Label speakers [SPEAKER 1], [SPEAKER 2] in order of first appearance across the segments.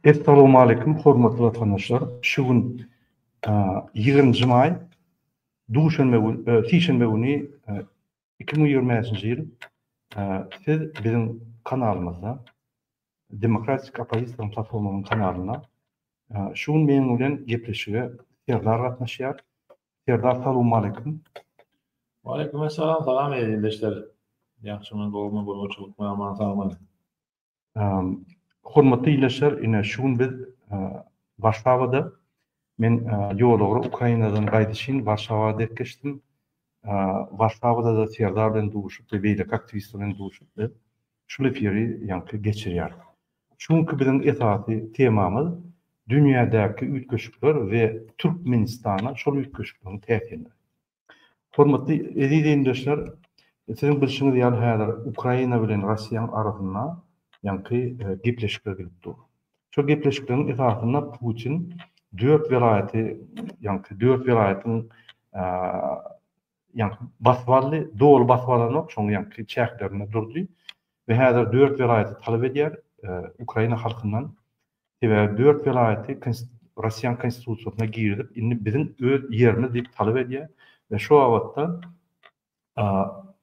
[SPEAKER 1] Assalamu alaykum, hormatly vatandaşlar. Şu gün 20 may Sişenbe günü 2020 yıl siz bizim kanalımızda Demokratik Opozisiyon Platformunun kanalına şu gün benim bilen gepleşige Serdar gatnaşýar. Serdar, assalamu alaykum.
[SPEAKER 2] Aleyküm selam, salam eýindeşler. Ýaxşymyň gowma bolmuşlyk maňa salam.
[SPEAKER 1] Hormatly ýyleşler, ine şu gün biz Warşawada men ýolagry Ukrainadan gaýdyşyn Warşawada geçdim. Warşawada da Serdar bilen duşup we beýle aktivistler bilen duşup şu efiri ýanky geçirýär. Çünki bizim esasy temamyz dünýädäki ütköşükler we Türkmenistana şol ütköşükleriň täsiri. Hormatly eýindeşler, siziň bilşiňiz ýaly häzir Ukraina bilen Russiýa arasynda ýanky gepleşikler gelip dur. Şu gepleşikleriň esasynda Putin 4 vilayaty, ýanky 4 vilayatyň ýanky baswaly, dol baswalanyk şoň ýanky çäklerine durdy we häzir 4 vilayaty talap edýär Ukraina halkyndan. Ve 4 vilayaty Russiýa konstitusiýasyna girdip, indi bizim öz ýerimiz diýip talap edýär ve şu wagtda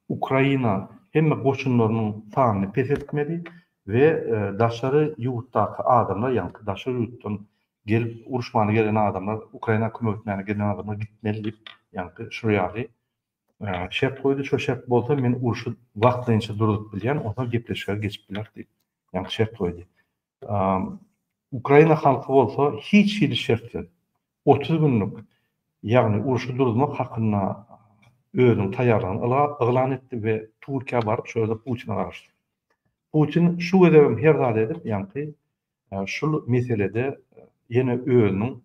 [SPEAKER 1] Ukraina hemme goşunlarynyň sanyny pesetmedi we daşary ýurtdaky adamlar, ýanky daşary ýurtdan gelip uruşmany gelen adamlar, Ukraina kömeklerine gelen adamlar gitmeli diýip ýanky şu ýaly şert goýdy. Şu şert bolsa men uruşy wagtynça durup bilýän, onda gepleşýär geçip biler diýip ýanky şert goýdy. Ukraina halky bolsa hiç bir şert yok. 30 günlük ýagny uruşy durmak hakyna özüň taýýarlygyny elan etdi we Türkiýe baryp şöyle Putin'e garaşdy. Putin şu gedem her zat edip ýanky şu meselede ýene özüň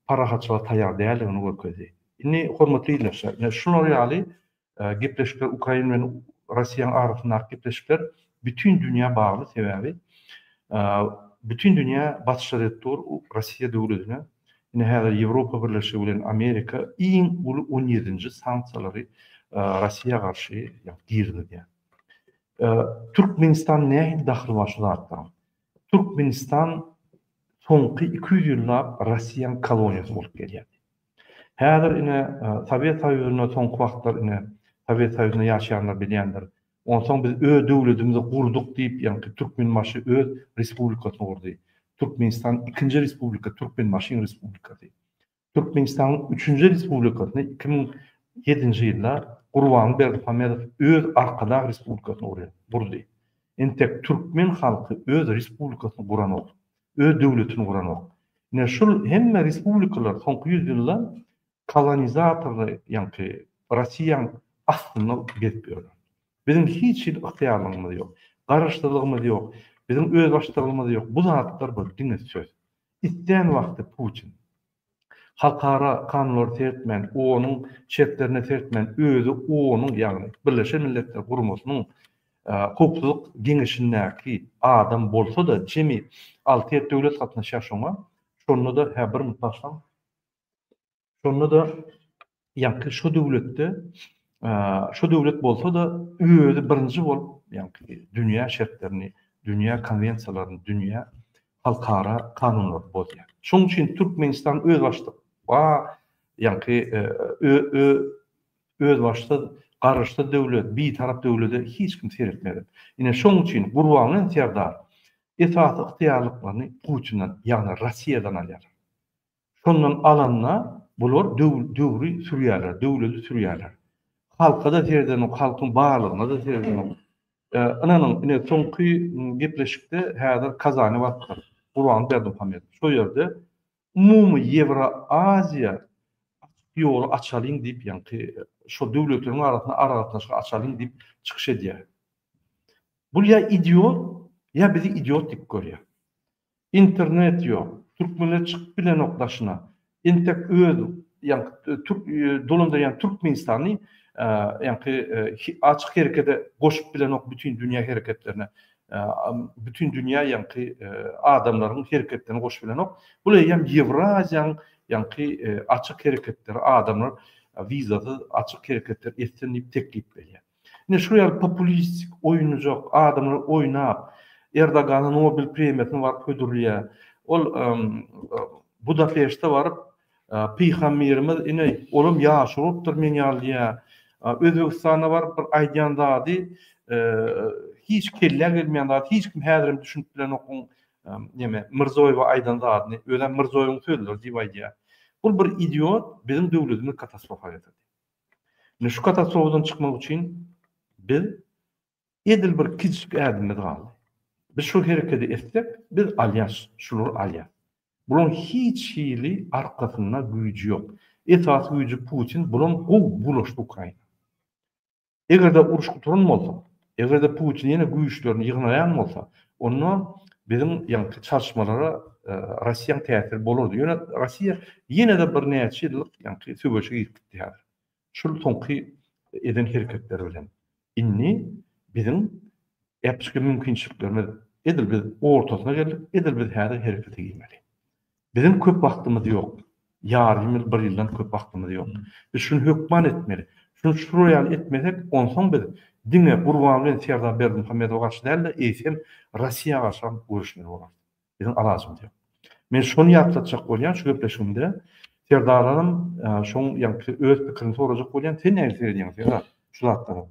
[SPEAKER 1] parahatçyla taýýar däldigini görkezdi. Indi hormatly ýyleşler, şunlar ýaly gepleşikler Ukraina bilen Russiýa arasyndaky gepleşikler bütün dünýä bagly sebäbi bütün dünýä batşyryk dur Russiýa döwletine. Ine häzir Ýewropa Birleşigi bilen Amerika iň uly 17-nji sanksiýalary Russiýa garşy girdi. Türkmenistan näme daxil başlaýar? Türkmenistan soňky 200 ýyllap Russiýa koloniýasy bolup gelýär. Häzir ine Sowet Soýuzyna soňky wagtlar ine Sowet Soýuzyna ýaşaýanlar bilýändir. Ondan biz öz döwletimizi gurduk diýip, ýanky Türkmenbaşy öz respublikasyny gurdy. Türkmenistan 2-nji respublika, Türkmenbaşyň respublikasy. Türkmenistanyň 3-nji respublikasyny 2007-nji ýylda Gurban Berdimuhamedow öz arkadak respublikasyny gurdy. Entek Türkmen halky öz respublikasyny guran ok, öz döwletini guran ok. Ine şol hemme respublikalar soňky 100 ýylda kolonizatorly, ýanky Russiýa aslynda getdirýär. Bizim hiç ihtiýarlygymyz ýok, garaşdyrlygymyz ýok, bizim öz başdyrlygymyz ýok. Bu zatlar bu diňe söz. İstän wagtda Putin halkara kanunlar tertmen, onuň şertlerine tertmen, özü onuň ýagny Birleşen Milletler Guramasynyň hukuk geňeşindäki adam bolsa da jemi 6 döwlet gatnaşýar şoňa, şonu da her bir mutlaşan. Şonu da ýanky şu döwletde şu döwlet bolsa da özü birinji bolup ýanky dünýä şertlerini, dünýä konwensiýalaryny, dünýä halkara kanunlar bozýar. Şoň üçin Türkmenistan öz başda ýanky öz başda garaşdy döwlet, bir tarap döwlete hiç kim seretmedi. Ine şoň üçin Gurbanyň Serdar esasy ihtiýarlyklaryny Putin'den, ýagny Russiýadan alýar. Şondan alanna bular döwri sürýärler, döwleti sürýärler. Halka da terden o halkyň barlygyna da terden o. Ananyň ine soňky gepleşikde häzir Kazany wagtlar. Gurban Berdimuhamedow şu ýerde umumy Ýewroaziýa ýoly açalyň diýip ýanky şu döwletleriň arasynda aragatnaşyk açalyň diýip çykyş edýär. Bu ýa idiot, ýa bizi idiot diýip görýär. İnternet ýok, türkmenler çykyp bilen okdaşyna. Entek öz ýanky dolandaýan Türkmenistany ýanky açyk herekete goşup bilen ok bütün dünýä hereketlerine, bütün dünýä ýanky adamlaryň hereketlerine goşup bilen ok. Bu ýa Ýewraziýaň ýanky açyk hereketleri adamlar vizasy açyk hereketler etdiňi teklip berýär. Ne şu ýaly populistik oýuny jok, adamlar oýnap Erdoğan'ın Nobel premiýasyny baryp ödülýär. Ol Budapeşte baryp Peygamberimiz ine olum ýaşurypdyr men ýalýar. Özbekistana baryp bir aýdýan zady hiç kelle gelmeýän zady hiç kim häzirim düşünip bilen okun neme Mirzoýewa aýdan zadyny ölen Mirzoýewiň sözleri diýip aýdýar. Bu bir idiot bizim döwletimiz katastrofa getirdi. Ne şu katastrofadan çıkmak için biz edil bir kiçik adımız kaldı. Biz şu hareketi etsek biz alyans, şular alyans. Bunun hiç hili arkasında gücü yok. Esas gücü Putin, bunun bulaştı Ukrayna. Eğer de uruş kuturun olsa, eğer de Putin yine güçlerini yığınayan olsa, onu bizim yankı çalışmalara Rusya'nın tesiri bolurdu. Yani Rusya yine de bir neyatçılık yankı söböşe gitti. Şul tonki eden hareketler bilen. İnni bizim yapışkı mümkünçiliklerimiz edil biz ortasına geldik, edil biz her harekete girmeli. Bizim köp vaktimiz yok. Yarım bir yıldan köp vaktimiz yok. Biz şunu hükman etmeli. Şunu şuraya etmesek ondan biz dine kurbanlı Serdar Berdimuhamedova karşı değil de eysem Rusya'ya karşı görüşmeli olur. Bizim alazım diyor. Men şunu yaplatacak bolýan şu köpleşimde Serdar'ın şoň ýa-ni öz pikirini sorajak bolýan sen näme diýýäň şu hatlara.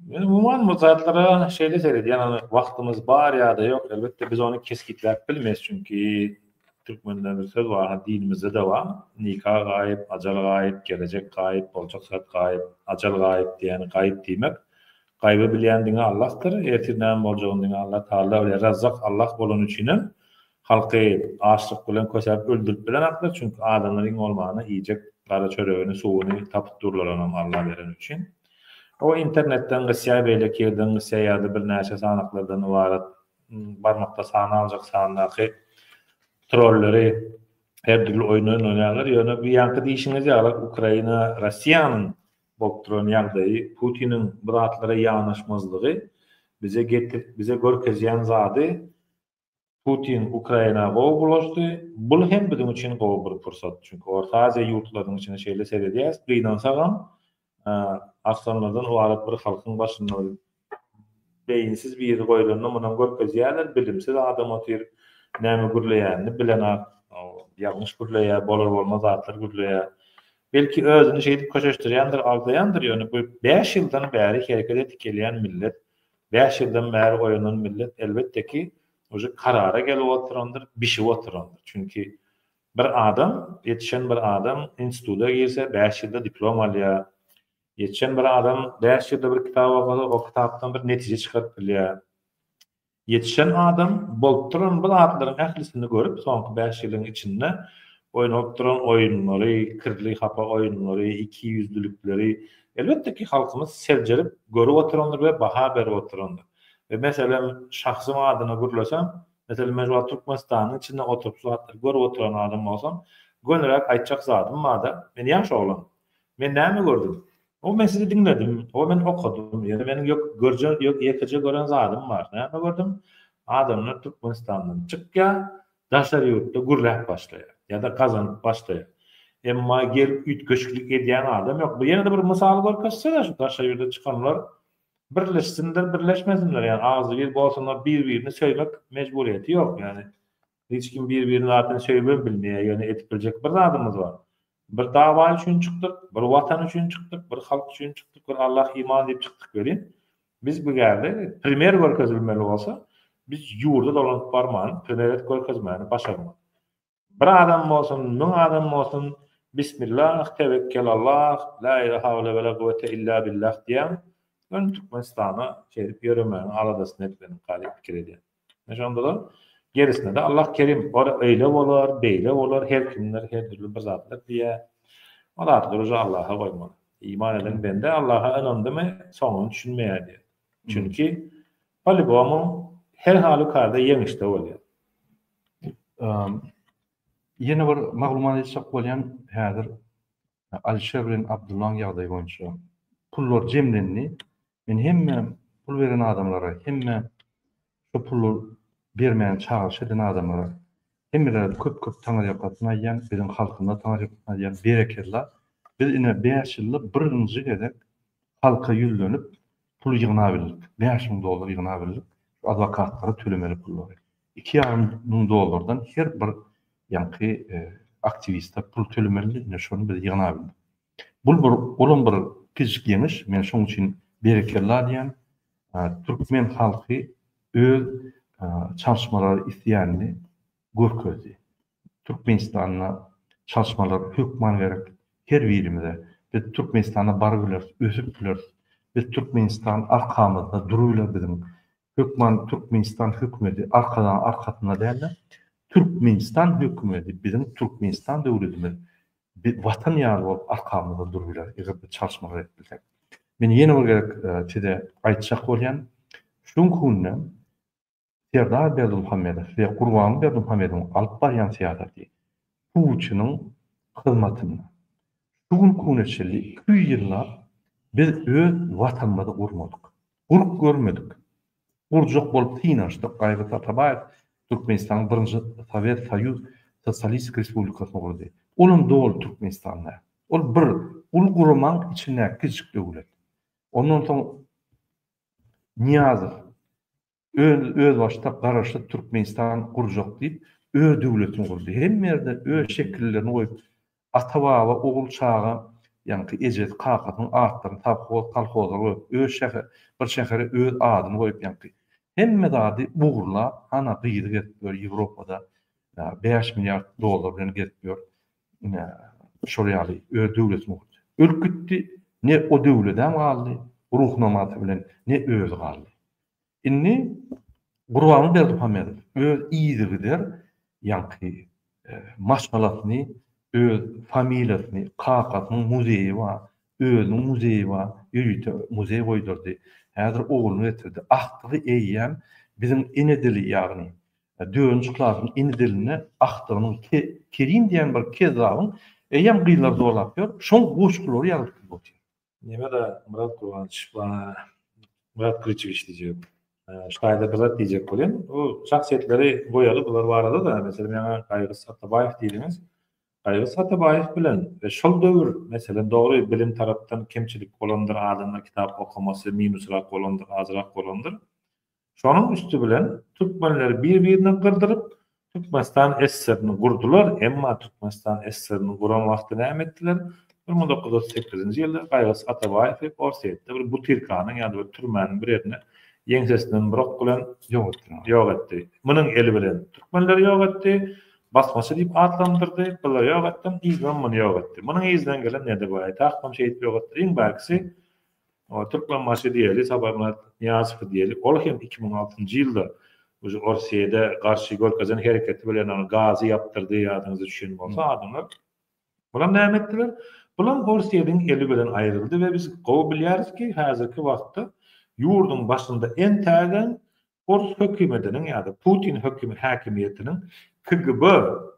[SPEAKER 2] Men umuman bu zatlara şeýle seredýän, ýani wagtymyz bar ýa-da ýok. Elbetde biz onu keskitlep bilmeýs çünki Türkmende bir söz var, dinimizde de var. Nikah gaýyp, ajal gaýyp, gelecek gaýyp, boljak saat gaýyp, ajal gaýyp diýeni gaýyp diýmek. Gaýby bilýän diňe Allah'tyr, ertirden boljagyny diňe Allah Taala we Razzak Allah bolan üçin halky açlyk bilen kösäp öldürip bilen aklar çünkü adamlaryň olmagyny iýjek gara çöregini, suwuny tapyp durularam Allah beren üçin. O internetden gysya beýle kirden gysya ýa-da bir näçe sanaklardan ibaret barmakda sana aljak sandaky trolleri her türlü oyunlar oynayanlar. Yani bir yankı değişiniz ýaly Ukraina, Russiýanyň bokturan ýagdaýy, Putinin biratlara ýanaşmazlygy bize görkezýän zady Putin Ukraina gowy bulaşdy. Bu hem bizim için gowy bir fursat. Çünkü Orta Aziya ýurtlarynyň içine şeýle seredýäs. Gynansaňam aslanlardan ibaret bir halkyň başynda beyinsiz bir ýeri goýulanynda munan görkezýärler, bilimsiz adam otyr, näme gürleýänini bilen ýalňyş gürleýär, bolar bolmaz zatlar gürleýär. Belki özüni şeýdip köşeşdirýändir, agdaýandyr. Ýöne bu 5 ýyldan bäri hereket etip gelýän millet, 5 ýyldan bäri goýunan millet elbetde ki oje karara gelip oturandyr, bişip oturandyr. Çünki bir adam, yetişen bir adam instituta girse 5 ýylda diplom alýar. Yetişen bir adam 5 ýylda bir kitap okudy, o kitapdan bir netije çykaryp bilýär. Yetişen adam bolturan bu adlaryň ählisini görüp soňky 5 ýylyň içinde oýnap duran oýunlary, kirli hapa oýunlary, iki ýüzlülükleri elbetde ki halkymyz serjerip görüp oturandyr we baha berip oturandyr. Ve mesela şahsym adyna gürlesem, mesela Mejwa Türkmenistanyň içinde oturup zatlar görüp oturan adam bolsam, gönürak aýtjak zatym barda. Men ýaş oglan. Men näme gördüm? O men sizi dinledim, o men okudum. Yani benim yok görjek, yok ýekije gören zatym bar. Näme gördüm? Adamlar Türkmenistandan çykýar, daşary ýurtda gürläp başlaýar ýa-da kazanyp başlaýar. Emma gel ütköçlük edýän adam yok. Bu ýene de bir mysal görkezse şu daşary ýurtda çykanlar birleşsinler, birleşmesinler. Yani ağzı bir bolsunlar bir-birini söylemek mecburiyeti yok. Yani hiç kim bir-birini zaten söýbep bilmeýär. Yani etip bilecek bir adamımız var. Bir dava üçin çykdyk, bir watan üçin çykdyk, bir halk üçin çykdyk, bir Allah iman diýip çykdyk berin. Biz bu gärde primer görkezilmeli bolsa, biz ýurda dolanyp barman, primer görkezmäni başarmak. Bir adam bolsun, 1000 adam bolsun, bismillah, tevekkelallah, la ilahe ve la kuvvete illa billah diýen ön Türkmenistana şerip ýöremäni aladasyny etmeni galyp pikir edýär. Näşonda da gerisinde de Allah kerim, ora öýle bolar, beýle bolar, her kimler her türlü bir zatlar diýär. Olar duruşy Allah'a goýmaly. İman eden bende Allah'a inandymy, soňuny düşünmeýär diýär. Çünki polygonu her halykda ýeňişde bolýar.
[SPEAKER 1] Yine bir maglumat etjek bolýan häzir Alişer bilen Abdullaň ýagdaýy boýunça pullar jemlenni. Men hemme pul beren adamlara, hemme şu pullar bermeýän çağırş eden adamlara hemmeler köp taňar ýapatma ýan bizim halkynda taňar ýapatma ýan berekeler. Biz ine 5 ýylda birinji gezek halka ýüzlenip pul ýygyna bildik. $5.000 ýygyna bildik. advokatlara tölemeli pulları. $2,500 her bir ýanky aktivista pul tölemeli ne şonu bir ýygyna bildi. Bul bir olan bir kiçik ýeňiş, men şoň üçin berekeler diýen türkmen halky öz çalışmalary isleýänini görkezdi. Türkmenistana çalışmalar hükman gerek her birimizde. Biz Türkmenistana bargylar, ösüpler. Biz Türkmenistan arkamızda duruylar bizim. Hükman Türkmenistan hükümeti arkasına derler. Türkmenistan hükümeti bizim Türkmenistan devletimiz. Bir vatan ýaly bolup arkamızda duruylar. Eger bir çalışmalar etdiler. Men ýene bir gerek çede aýtjak bolýan. Şuň günde Serdar Berdimuhammedow we Gurban Berdimuhammedow alyp barýan siýasaty Puçynyň hyzmatyny. Şuň güneçli 2 ýyllar biz öz watanymyzy gurmadyk. Gurup görmedik. Gurjak bolup tynaşdyk. Gaýgy Tatabaýew Türkmenistanyň birinji Sowet Soýuz Sosialistik Respublikasyny gurdy. Onuň dol Türkmenistanda. Ol bir ul gurman içine kiçik döwlet. Ondan soň Niýazow öz başta garaşly Türkmenistan gurjak diýip öz döwletini gurdy. Hem ýerde öz şekillerini goýup ata-baba oğul çağı ýani ejet kakatyň artlaryny tapyp kolhozlar goýup öz şäher bir şähere öz adyny goýup ýani hemme dady buğurla ana gyýdy getýär Ýewropada $5 milyar bilen getýär. Şoraly öz döwletini gurdy. Ölkütdi ne o döwledem galdy, ruhnamaty bilen ne öz galdy. Inni Gurban Berdimuhammedow öz iýdigidir ýani maşgalatyny öz familiýasyny, kakatynyň muzeyi bar, özüniň muzeyi bar, ýürüýte muzey goýdurdy. Häzir oğluny getirdi. Aktygy eýýän bizim ene dili ýagny döwünçi klasyň ene diline aktygynyň kerin diýen bir kezabyň eýýän gyýlar dolapýar. Şoň goşgulary ýalyp bolýar.
[SPEAKER 2] Nime de Murat Kurbanç bana Murat Kılıçviç diyecek. Şayda bilat diyecek bolýan. O şahsiýetleri goýaly bular barada da mesela meňe Gaýgy Satabaýew diýdiňiz. Gaýgy Satabaýew bilen we şol döwür mesela dogry bilim tarapdan kemçilik bolandyr, adamlar kitap okumasy minusrak bolandyr, azrak bolandyr. Şonuň üstü bilen türkmenler bir-birini gyrdyryp Türkmenistan SSR-ni gurdular, emma Türkmenistan SSR-ni guran wagty näme etdiler? 1938-nji ýylda Gaýgy Satabaýew Orsiýetde bir butirkanyň ýa-da bir türmäniň bir ýerine ýeňsesinden birok bilen ýok etdi. Munyň eli bilen türkmenler ýok etdi. Basmaçy diýip atlandyrdy, bular ýok etdi, izlen muny ýok etdi. Munyň izlen gelen näde bolýar? Taýpam şeýit ýok etdi. Iň bagysy o türkmen maşy diýeli, Sabahat Niýazow diýeli. Ol hem 2006-njy ýylda uşu Orsiýede garşy Gölkajan hereketi bilen onu gazy ýaptyrdy, ýadyňyza düşen bolsa adamlar. Bular näme etdiler? Bular Orsiýedeň eli bilen aýryldy we biz gowy bilýäris ki, häzirki wagtda ýurdun başynda en tägen Rus hökümetiniň ýa-da Putin häkimiýetiniň KGB,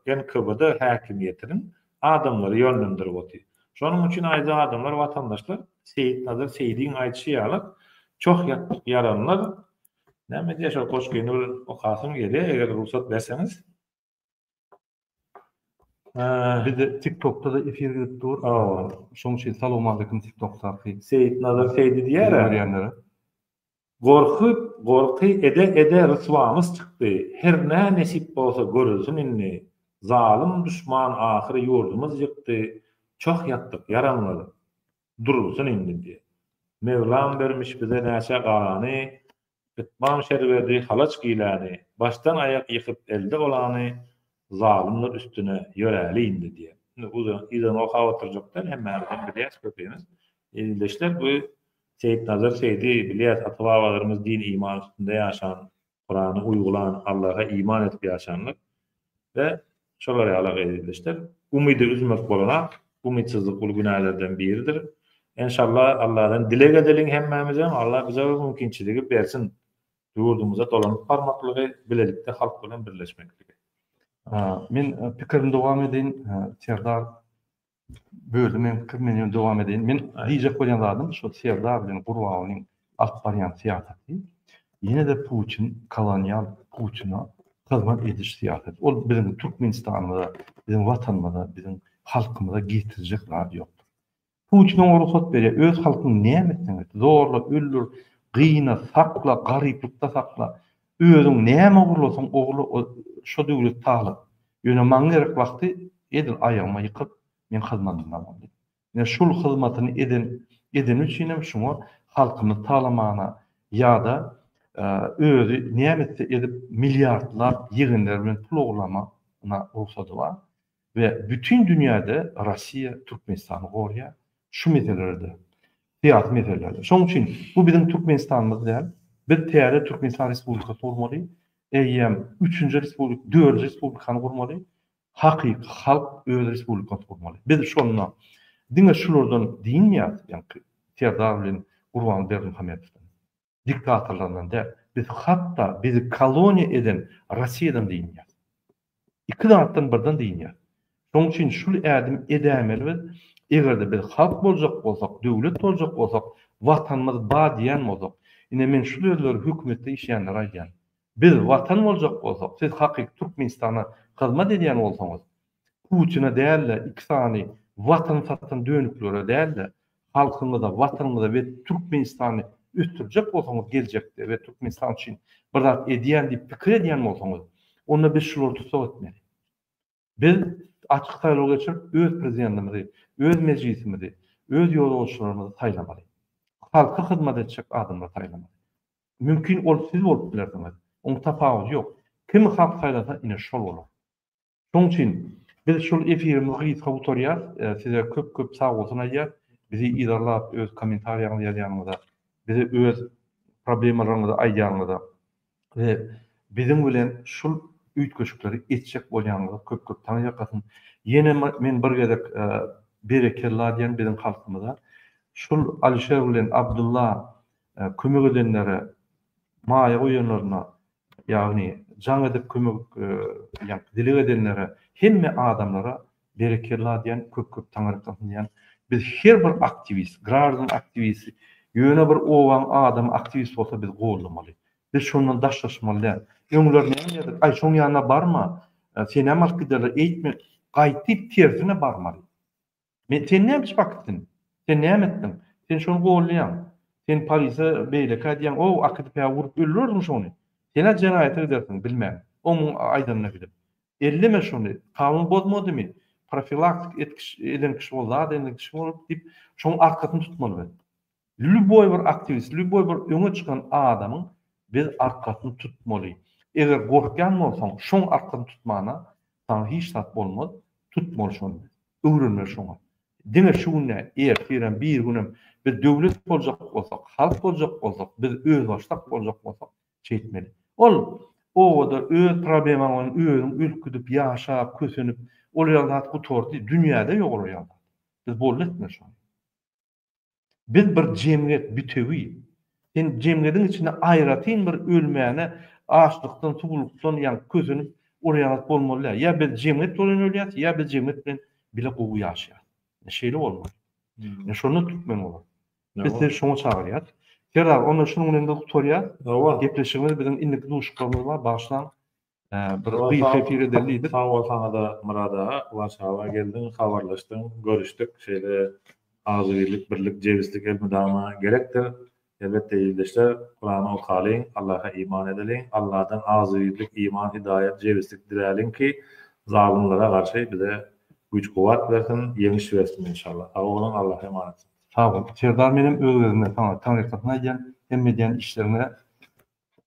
[SPEAKER 2] NKVD häkimiýetiniň adamlary ýönlendirip otdy. Şonuň üçin aýda adamlar, watandaşlar Seyit Nazar Seydiň aýtşy ýaly çok yaranlar näme diýär şol koşkyny okasym gelýär, eger ruhsat berseňiz.
[SPEAKER 1] Bir de TikTok'ta da efir gidip dur. Şoň üçin salam alaykum TikTok'ta.
[SPEAKER 2] Seyit Nazar Seydi diýär. Gorky ede rıswamız çykdy. Her nä nesip bolsa görülsün inni. Zalim düşman ahyry ýurdumyz ýykdy. Çok ýatdyk, yaranmaly. Durulsun inni diýär. Mevlam bermiş bize näçe galany, gitman şerberdi, halaç giýläni, başdan ayak ýykyp elde bolany zalimler üstüne ýöreli indi diýär. Bu izin o hawatarjakdan hemmäden bilýäs köpemiz. Elleşler bu Seyit Nazar Seydi bilýär, ata-babalarymyz din iman üstünde ýaşan, Kur'any uýgulan, Allaha iman etip ýaşanlyk we şolary alaga edilişler. Umydy üzmek bolana, umydsızlyk ul günahlardan biridir. İnşallah Allah'dan dilek edelim hemmemize, Allah bize bu mümkinçiligi bersin. Ýurdumuza dolanyp barmaklygy, bilelikde halk bilen birleşmekligi.
[SPEAKER 1] Men pikirimde dowam edin, Serdar böldüm, men dowam edin. Men diýjek bolýan zadym, şo Serdar bilen Gurbaňyň alyp barýan siýasaty, ýene de Putin kolonial Putina hyzmat ediş siýasaty. Ol bizim Türkmenistanyňda, bizim watanymyzda, bizim halkymyza getirjek zat ýokdur. Putin ruhsat berýär, öz halkyny näme etdiňiz? Zorla öldür, gyna, sakla, garyplykda sakla. Özüň näme gurulasaň ogly şo döwlet taýlyp. Ýöne maň gerek wagty edil aýagyma ýykyp men hyzmatyndan boldy. Ne şol hyzmatyny eden üçin hem şoňa halkymy taýlamana ýa-da özü näme edip milliardlar ýygyndar bilen pul oglamana ruhsady bar. Ve bütün dünyada Rossiya, Türkmenistany gorýar şu meselelerde. Siyasi meselelerde. Şoň üçin bu bizim Türkmenistanymyz däl. Bir täze Türkmenistan Respublikasy gurmaly. Eýem 3-nji respublika, 4-nji respublikany gurmaly. Hakyky halk öz respublikasy gurmaly. Biz şonu diňe şulardan diýinýär, ýani Serdar bilen Gurban Berdimuhammedow. Diktatorlardan däl. Biz hatda bizi koloniýa eden Rossiýadan diýinýär. İki tarapdan birden diýinýär. Şoň üçin şul ädim edämeli. Egerde biz halk boljak bolsak, döwlet boljak bolsak, watanymyz ba diýen bolsak, ine men şu ýerler hökümetde işleýänler aýdýan. Biz watan boljak bolsak, siz hakyky Türkmenistana hyzmat edýän bolsaňyz, Putina däl, iksany watan satdan dönüklere däl, halkyňyza, watanyňyza we Türkmenistany üstürjek bolsaňyz geljekde we Türkmenistan üçin bir zat edýän diýip pikir edýän bolsaňyz, onda biz şuları tutsak etmeli. Biz açyk taýlog geçirip öz prezidentimizi, öz meclisimizi, öz ýolbaşçylarymyzy taýlamaly. Halka hyzmat etjek adamlar taýlamaly. Mümkin ol siz bolup bilersiňiz. Oň tapawuty ýok. Kim halk taýlasa ine şol bolar. Şoň üçin biz şol efirimizi gysga gutarýar, size köp sag bolsun aýdýar. Bizi idarlap öz kommentariýaňyzy ýazýanyňyza, bizi öz problemalaryňyzy aýdýanyňyza we bizim bilen şol üýtgeşikleri etjek bolýanyňyza köp taňýakasyn. Ýene men bir gezek berekellar diýen bizim halkymyza şol Alişer bilen Abdullah kömek edenlere, maýa goýanlaryna, ýagny jaň edip kömek ýa-ni dileg edenlere, hemme adamlara berekellar diýen köp taňýakasyn diýen. Biz her bir aktivist, gradan aktivisti, ýöne bir owan adam aktivist bolsa biz gollamaly. Biz şondan daşlaşmaly. Öňler näme diýdik? Ay şoň ýanyna barma. Sen hem alkydalar eýtme, gaýtyp tersine barmaly. Men sen näme iş bakdyn? Sen näme etdin? Sen şonu gollaýan. Sen polisiýa beýleki diýen, o akdypä vurup öldürürmüş şonu. Sen jenaýat edersiň, bilmän. Onuň aýdanyna bilip. Elleme şonu. Kanun bozmadymy? Profilaktik eden kişi bolsa, eden kişi bolup diýip şoň arkasyny tutmaly. Lüboy bir aktivist, lüboy bir öňe çykan adamyň biz arkasyny tutmaly. Eger gorkyan bolsaň, şoň arkasyny tutmana taň hiç tat bolmaz, tutmaly şonu. Öwrenme şoňa. Diňe şuňa ertiren bir günem biz döwlet boljak bolsak, halk boljak bolsak, biz öz başlak boljak bolsak, çeýtmeli. Ol o da öz problemanyň özüň ülküdip ýaşap, kösenip, ol ýalat gutordy, dünýäde ýok ol ýalat. Biz bolletme şonu. Biz bir jemgyýet bütewi. Sen jemgyýetiň içinde aýratyn bir ölmäne açlykdan, tugulukdan ýa-ni kösenip ol ýalat bolmaly. Ya biz jemgyýet bolan ölýär, ya biz jemgyýet bilen bile gowy ýaşaýar. Şeýle bolmaly. Şonu tutman bolar. Biz de şoňa çagyrýar. Gerar onu şunun önünde tutarýar. Gepleşigimiz biziň indik duşuklarymyz bar, başlan bir gyýy efir edildi.
[SPEAKER 2] Sağ ol sana da Murada, Warszawa geldin, habarlaşdyň, görüşdik. Şeýle azylyk, birlik, jewizlik elmydama gerekdir. Elbette ýyldaşlar, Kur'any okalyň, Allaha iman edeliň, Allahdan azylyk, iman, hidayet, jewizlik diläliň ki zalymlara garşy bize güç kuvvet bersin, ýeňiş bersin inşallah. Awalyn Allaha emanet.
[SPEAKER 1] Sağ ol. Serdar menim özüme taňykatyna diýen, hemme diýen işlerine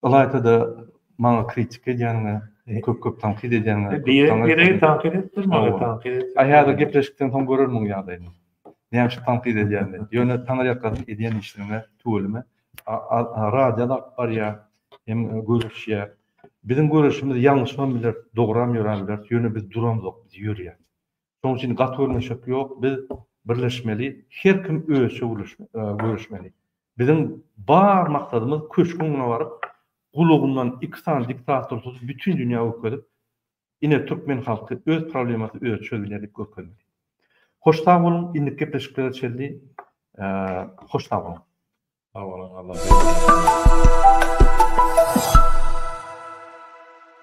[SPEAKER 1] alayta da maňa kritik edýänine, köp taňkyd edýänine.
[SPEAKER 2] Bir taňkyd etdirme, taňkyd.
[SPEAKER 1] Aýada gepleşikden soň görürmüň ýagdaýyny. Näme şu taňkyd edýänini, ýöne taňykatyna edýän işlerine töwelme. Radioda barýa, hem görüşýär. Bizim görüşimiz ýalňyşman biler, dogram ýörenler, ýöne biz duramyk, biz ýörýär. Şoň üçin gatwyrmaşyk ýok, biz birleşmeli, her kim özçe görüşmeli. Bizim bar maksadımız köşkününe varıp, gulugundan iki diktator tutup, bütün dünya öküdüp, yine Türkmen halkı öz problematı öz çözülerik öküdüp. Hoştav olun, indik gepleşikleri çeldi, hoştav olun.
[SPEAKER 2] Sağ olun, Allah.